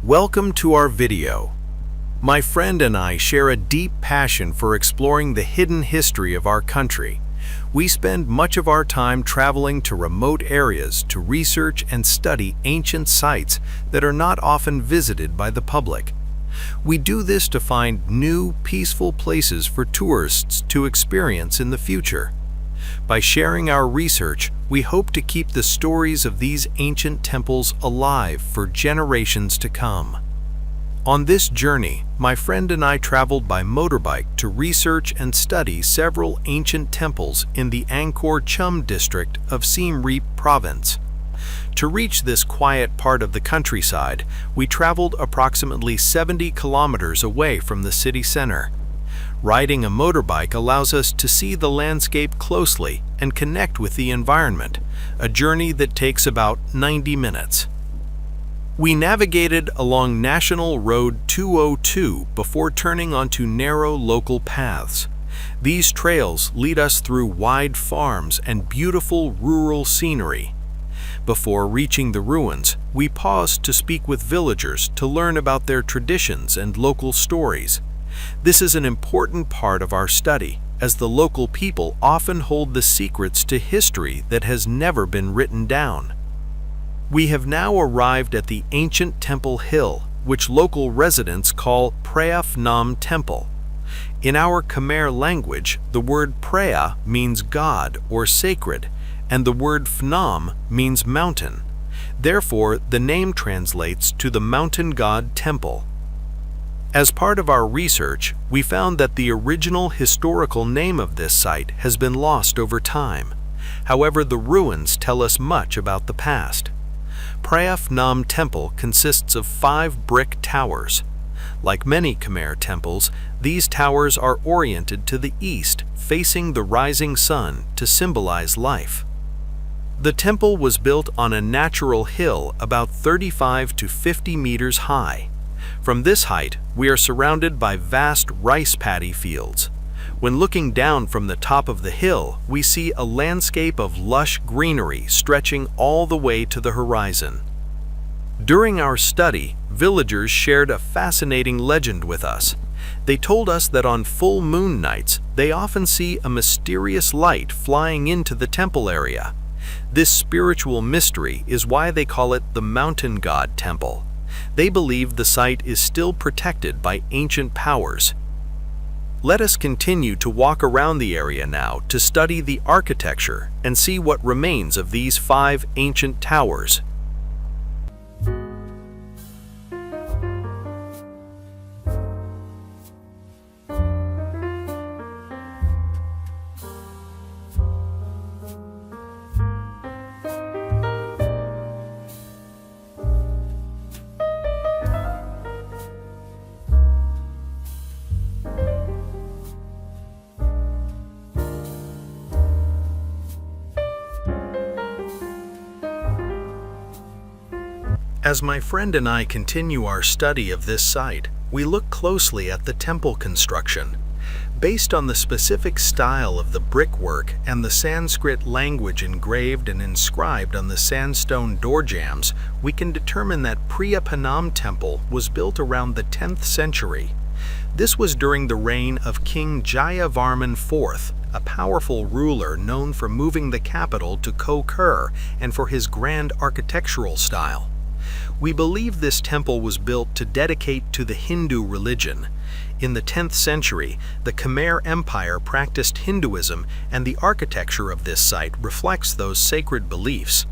Welcome to our video. My friend and I share a deep passion for exploring the hidden history of our country. We spend much of our time traveling to remote areas to research and study ancient sites that are not often visited by the public. We do this to find new, peaceful places for tourists to experience in the future. By sharing our research, we hope to keep the stories of these ancient temples alive for generations to come. On this journey, my friend and I traveled by motorbike to research and study several ancient temples in the Angkor Chum district of Siem Reap province. To reach this quiet part of the countryside, we traveled approximately 70 kilometers away from the city center. Riding a motorbike allows us to see the landscape closely and connect with the environment, a journey that takes about 90 minutes. We navigated along National Road 202 before turning onto narrow local paths. These trails lead us through wide farms and beautiful rural scenery. Before reaching the ruins, we paused to speak with villagers to learn about their traditions and local stories. This is an important part of our study, as the local people often hold the secrets to history that has never been written down. We have now arrived at the ancient Temple Hill, which local residents call Preah Phnom Temple. In our Khmer language, the word Preah means God or sacred, and the word Phnom means mountain. Therefore, the name translates to the mountain god temple. As part of our research, we found that the original historical name of this site has been lost over time. However, the ruins tell us much about the past. Preah Phnom Temple consists of 5 brick towers. Like many Khmer temples, these towers are oriented to the east, facing the rising sun to symbolize life. The temple was built on a natural hill about 35 to 50 meters high. From this height, we are surrounded by vast rice paddy fields. When looking down from the top of the hill, we see a landscape of lush greenery stretching all the way to the horizon. During our study, villagers shared a fascinating legend with us. They told us that on full moon nights, they often see a mysterious light flying into the temple area. This spiritual mystery is why they call it the Mountain God Temple. They believe the site is still protected by ancient powers. Let us continue to walk around the area now to study the architecture and see what remains of these 5 ancient towers. As my friend and I continue our study of this site, we look closely at the temple construction. Based on the specific style of the brickwork and the Sanskrit language engraved and inscribed on the sandstone door jambs, we can determine that Preah Phnom Temple was built around the 10th century. This was during the reign of King Jayavarman IV, a powerful ruler known for moving the capital to Khmer and for his grand architectural style. We believe this temple was built to dedicate to the Hindu religion. In the 10th century, the Khmer Empire practiced Hinduism, and the architecture of this site reflects those sacred beliefs.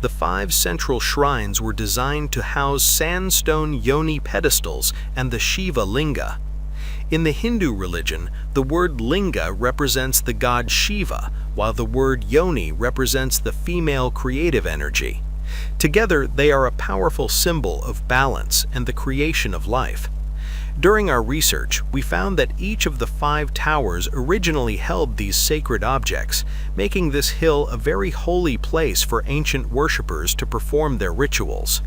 The 5 central shrines were designed to house sandstone Yoni pedestals and the Shiva Linga. In the Hindu religion, the word Linga represents the god Shiva, while the word Yoni represents the female creative energy. Together, they are a powerful symbol of balance and the creation of life. During our research, we found that each of the 5 towers originally held these sacred objects, making this hill a very holy place for ancient worshippers to perform their rituals.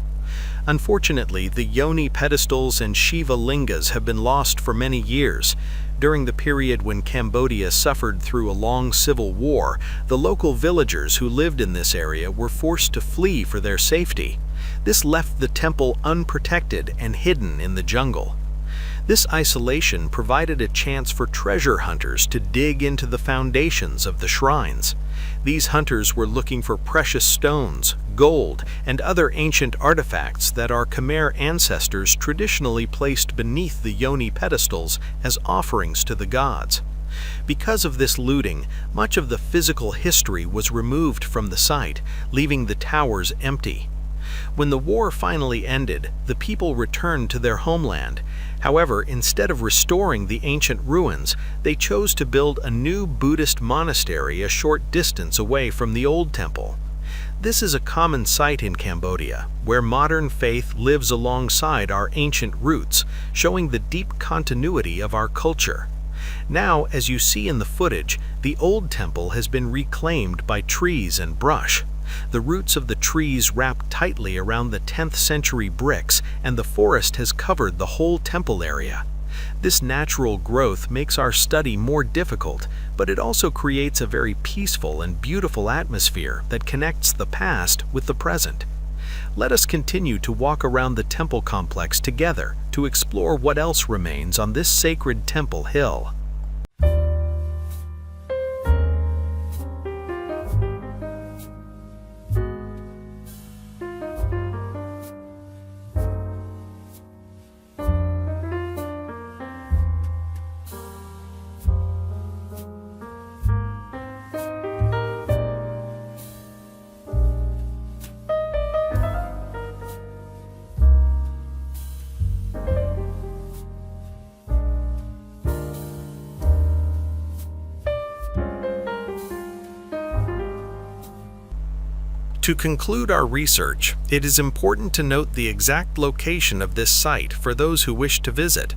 Unfortunately, the Yoni pedestals and Shiva lingas have been lost for many years. During the period when Cambodia suffered through a long civil war, the local villagers who lived in this area were forced to flee for their safety. This left the temple unprotected and hidden in the jungle. This isolation provided a chance for treasure hunters to dig into the foundations of the shrines. These hunters were looking for precious stones, gold, and other ancient artifacts that our Khmer ancestors traditionally placed beneath the Yoni pedestals as offerings to the gods. Because of this looting, much of the physical history was removed from the site, leaving the towers empty. When the war finally ended, the people returned to their homeland. However, instead of restoring the ancient ruins, they chose to build a new Buddhist monastery a short distance away from the old temple. This is a common sight in Cambodia, where modern faith lives alongside our ancient roots, showing the deep continuity of our culture. Now, as you see in the footage, the old temple has been reclaimed by trees and brush. The roots of the trees wrap tightly around the 10th century bricks, and the forest has covered the whole temple area. This natural growth makes our study more difficult, but it also creates a very peaceful and beautiful atmosphere that connects the past with the present. Let us continue to walk around the temple complex together to explore what else remains on this sacred temple hill. To conclude our research, it is important to note the exact location of this site for those who wish to visit.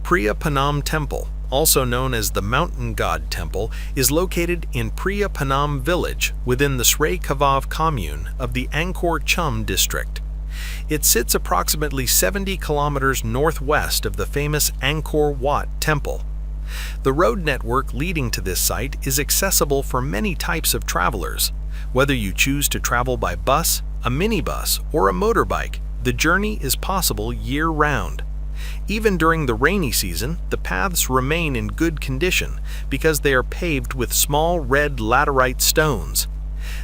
Preah Phnom Temple, also known as the Mountain God Temple, is located in Preah Phnom village within the Srei Khavav commune of the Angkor Chum district. It sits approximately 70 kilometers northwest of the famous Angkor Wat Temple. The road network leading to this site is accessible for many types of travelers. Whether you choose to travel by bus, a minibus, or a motorbike, the journey is possible year-round. Even during the rainy season, the paths remain in good condition because they are paved with small red laterite stones.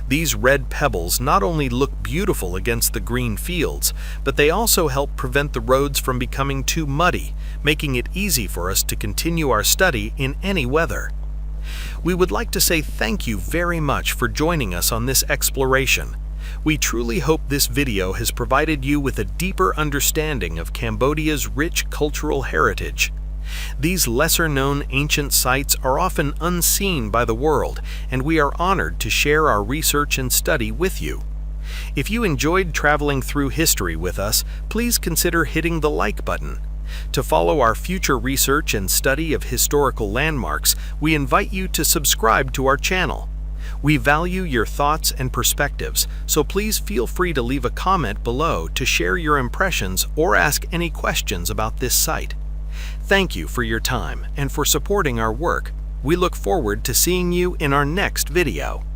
These red pebbles not only look beautiful against the green fields, but they also help prevent the roads from becoming too muddy, making it easy for us to continue our study in any weather. We would like to say thank you very much for joining us on this exploration. We truly hope this video has provided you with a deeper understanding of Cambodia's rich cultural heritage. These lesser-known ancient sites are often unseen by the world, and we are honored to share our research and study with you. If you enjoyed traveling through history with us, please consider hitting the like button. To follow our future research and study of historical landmarks, we invite you to subscribe to our channel. We value your thoughts and perspectives, so please feel free to leave a comment below to share your impressions or ask any questions about this site. Thank you for your time and for supporting our work. We look forward to seeing you in our next video.